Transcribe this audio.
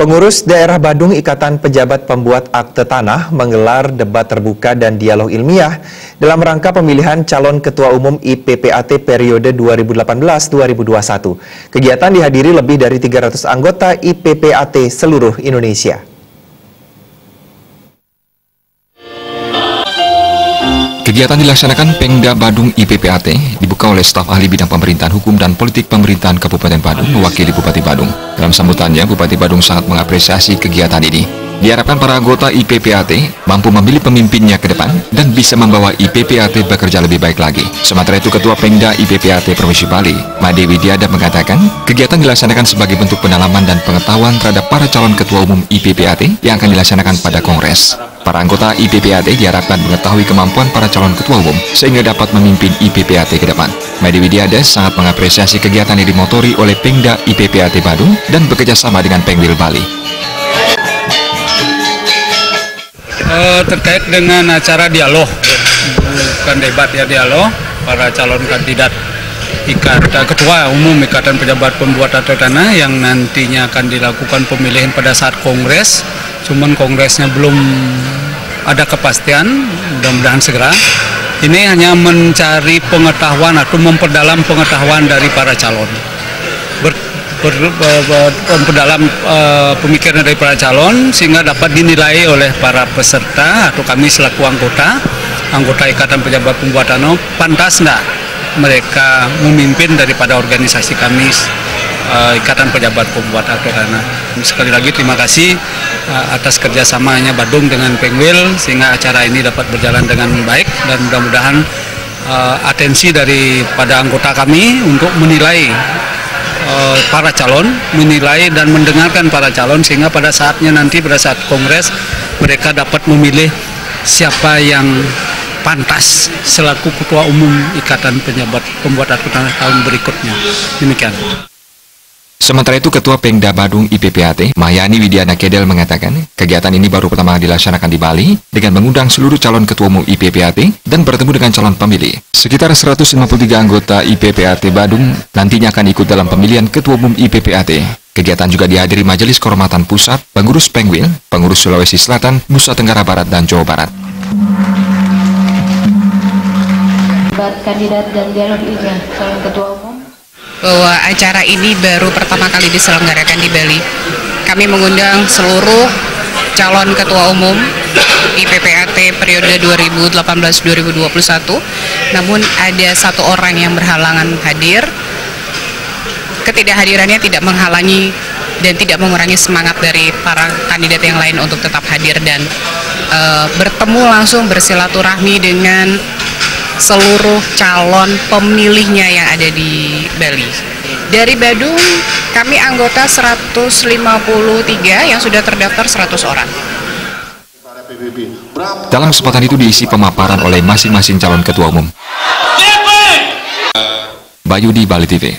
Pengurus Daerah Badung Ikatan Pejabat Pembuat Akte Tanah menggelar debat terbuka dan dialog ilmiah dalam rangka pemilihan calon Ketua Umum IPPAT periode 2018-2021. Kegiatan dihadiri lebih dari 300 anggota IPPAT seluruh Indonesia. Kegiatan dilaksanakan Pengda Badung IPPAT dibuka oleh staf ahli bidang pemerintahan hukum dan politik pemerintahan Kabupaten Badung mewakili Bupati Badung. Dalam sambutannya, Bupati Badung sangat mengapresiasi kegiatan ini. Diharapkan para anggota IPPAT mampu memilih pemimpinnya ke depan dan bisa membawa IPPAT bekerja lebih baik lagi. Sementara itu, Ketua Pengda IPPAT Provinsi Bali, Made Widiada mengatakan, kegiatan dilaksanakan sebagai bentuk pendalaman dan pengetahuan terhadap para calon Ketua Umum IPPAT yang akan dilaksanakan pada Kongres. Para anggota IPPAT diharapkan mengetahui kemampuan para calon ketua umum sehingga dapat memimpin IPPAT ke depan. Made Widiada sangat mengapresiasi kegiatan yang dimotori oleh Pengda IPPAT Badung dan bekerjasama dengan Pengwil Bali. Terkait dengan acara dialog, bukan debat ya, dialog para calon kandidat Ketua Umum Ikatan Pejabat Pembuat Akte Tanah yang nantinya akan dilakukan pemilihan pada saat Kongres. Cuman kongresnya belum ada kepastian, mudah-mudahan segera. Ini hanya mencari pengetahuan atau memperdalam pengetahuan dari para calon, memperdalam pemikiran dari para calon sehingga dapat dinilai oleh para peserta atau kami selaku anggota Ikatan Pejabat Pembuat Tanah, pantas enggak mereka memimpin daripada organisasi kami Ikatan Pejabat Pembuat Akte Tanah. Sekali lagi terima kasih atas kerjasamanya Badung dengan Pengwil sehingga acara ini dapat berjalan dengan baik dan mudah-mudahan atensi daripada anggota kami untuk menilai para calon, menilai dan mendengarkan para calon sehingga pada saatnya nanti pada saat Kongres mereka dapat memilih siapa yang pantas selaku Ketua Umum Ikatan Pejabat Pembuat Akte Tanah tahun berikutnya. Demikian. Sementara itu, Ketua Pengda Badung IPPAT, Mahyani Widiana Kedel mengatakan, kegiatan ini baru pertama dilaksanakan di Bali dengan mengundang seluruh calon Ketua Umum IPPAT dan bertemu dengan calon pemilih. Sekitar 153 anggota IPPAT Badung nantinya akan ikut dalam pemilihan Ketua Umum IPPAT. Kegiatan juga dihadiri Majelis Kehormatan Pusat, Pengurus Pengwil, Pengurus Sulawesi Selatan, Nusa Tenggara Barat, dan Jawa Barat. Kandidat dan dialog ilmiah calon Ketua Umum bahwa acara ini baru pertama kali diselenggarakan di Bali. Kami mengundang seluruh calon ketua umum IPPAT periode 2018-2021, namun ada satu orang yang berhalangan hadir. Ketidakhadirannya tidak menghalangi dan tidak mengurangi semangat dari para kandidat yang lain untuk tetap hadir dan bertemu langsung, bersilaturahmi dengan seluruh calon pemilihnya yang ada di Bali. Dari Badung, kami anggota 153 yang sudah terdaftar 100 orang. Dalam kesempatan itu diisi pemaparan oleh masing-masing calon ketua umum. Bayu di Bali TV.